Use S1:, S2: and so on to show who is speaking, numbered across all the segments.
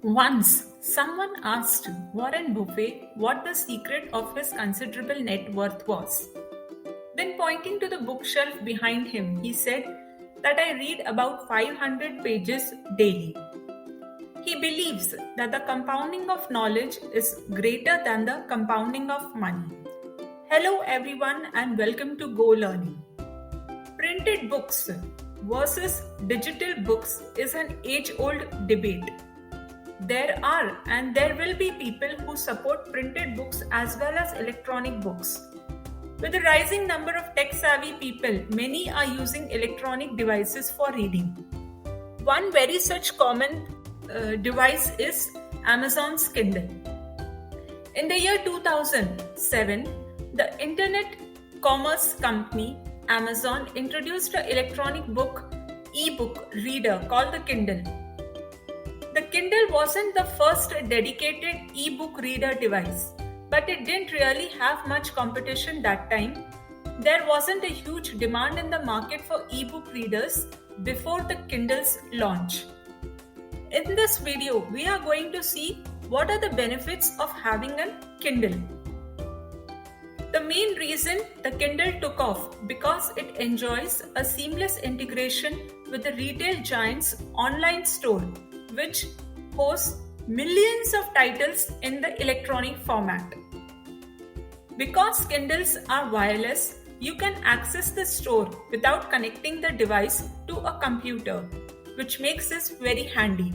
S1: Once, someone asked Warren Buffett what the secret of his considerable net worth was. Then, pointing to the bookshelf behind him, he said that I read about 500 pages daily. He believes that the compounding of knowledge is greater than the compounding of money. Hello, everyone, and welcome to Go Learning. Printed books versus digital books is an age-old debate. There are and there will be people who support printed books as well as electronic books. With the rising number of tech-savvy people, many are using electronic devices for reading. One very such common device is Amazon's Kindle. In the year 2007, the internet commerce company Amazon introduced an electronic book e-book reader called the Kindle. The Kindle wasn't the first dedicated e-book reader device, but it didn't really have much competition that time. There wasn't a huge demand in the market for e-book readers before the Kindle's launch. In this video, we are going to see what are the benefits of having a Kindle. The main reason the Kindle took off because it enjoys a seamless integration with the retail giant's online store, which hosts millions of titles in the electronic format. Because Kindles are wireless, you can access the store without connecting the device to a computer, which makes this very handy.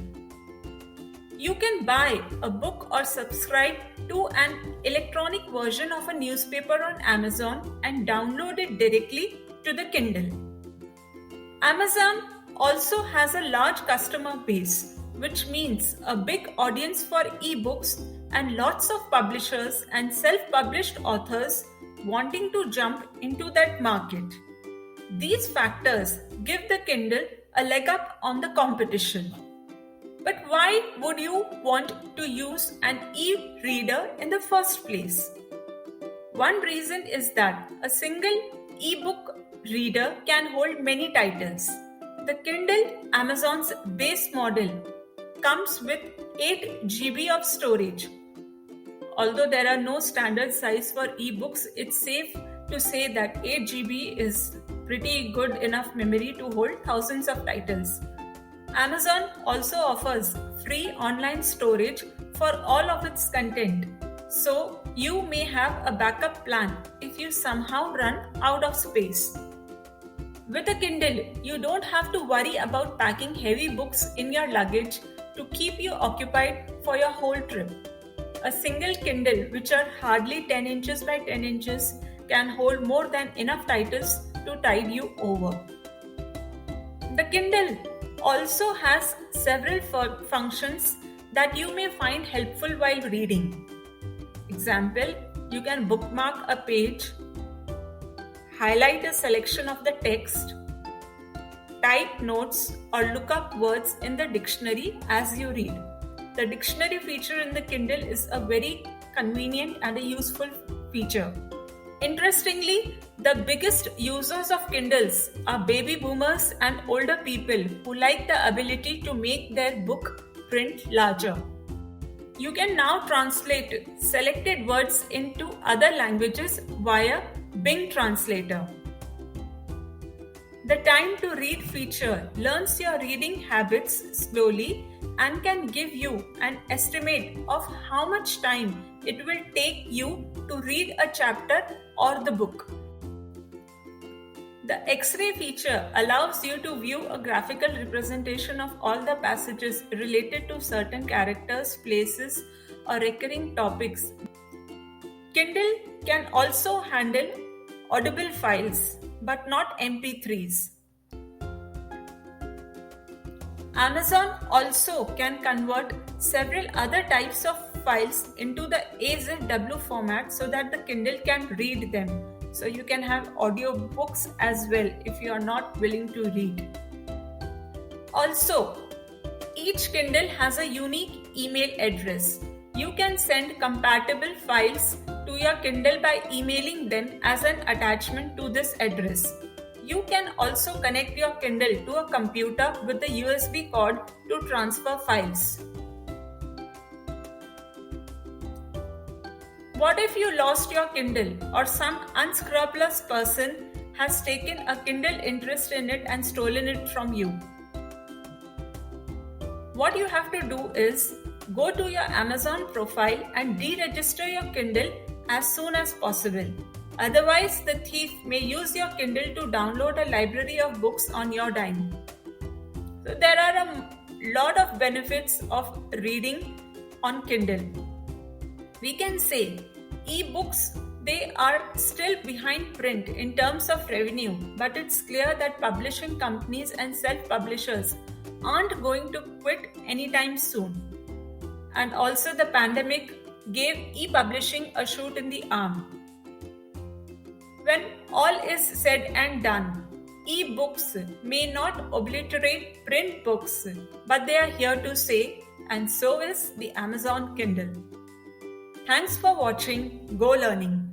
S1: You can buy a book or subscribe to an electronic version of a newspaper on Amazon and download it directly to the Kindle. Amazon also has a large customer base, which means a big audience for ebooks and lots of publishers and self-published authors wanting to jump into that market. These factors give the Kindle a leg up on the competition. But why would you want to use an e-reader in the first place? One reason is that a single e-book reader can hold many titles. The Kindle, Amazon's base model, comes with 8 GB of storage. Although there are no standard size for ebooks, it's safe to say that 8 GB is pretty good enough memory to hold thousands of titles. Amazon also offers free online storage for all of its content, so you may have a backup plan if you somehow run out of space. With a Kindle, you don't have to worry about packing heavy books in your luggage to keep you occupied for your whole trip. A single Kindle, which are hardly 10 inches by 10 inches, can hold more than enough titles to tide you over. The Kindle also has several functions that you may find helpful while reading. Example, you can bookmark a page, highlight a selection of the text, type notes or look up words in the dictionary as you read. The dictionary feature in the Kindle is a very convenient and a useful feature. Interestingly, the biggest users of Kindles are baby boomers and older people who like the ability to make their book print larger. You can now translate selected words into other languages via Bing Translator. The time to read feature learns your reading habits slowly and can give you an estimate of how much time it will take you to read a chapter or the book. The X-ray feature allows you to view a graphical representation of all the passages related to certain characters, places, or recurring topics. Kindle can also handle audible files, but not MP3s. Amazon also can convert several other types of files into the AZW format so that the Kindle can read them. So you can have audiobooks as well if you are not willing to read. Also, each Kindle has a unique email address. You can send compatible files to your Kindle by emailing them as an attachment to this address. You can also connect your Kindle to a computer with the USB cord to transfer files. What if you lost your Kindle or some unscrupulous person has taken a Kindle interest in it and stolen it from you? What you have to do is go to your Amazon profile and deregister your Kindle as soon as possible. Otherwise, the thief may use your Kindle to download a library of books on your dime. So there are a lot of benefits of reading on Kindle. We can say e-books, they are still behind print in terms of revenue, but it's clear that publishing companies and self-publishers aren't going to quit anytime soon. And also the pandemic gave e-publishing a shoot in the arm. When all is said and done, e-books may not obliterate print books, but they are here to stay, and so is the Amazon Kindle. Thanks for watching Go Learning.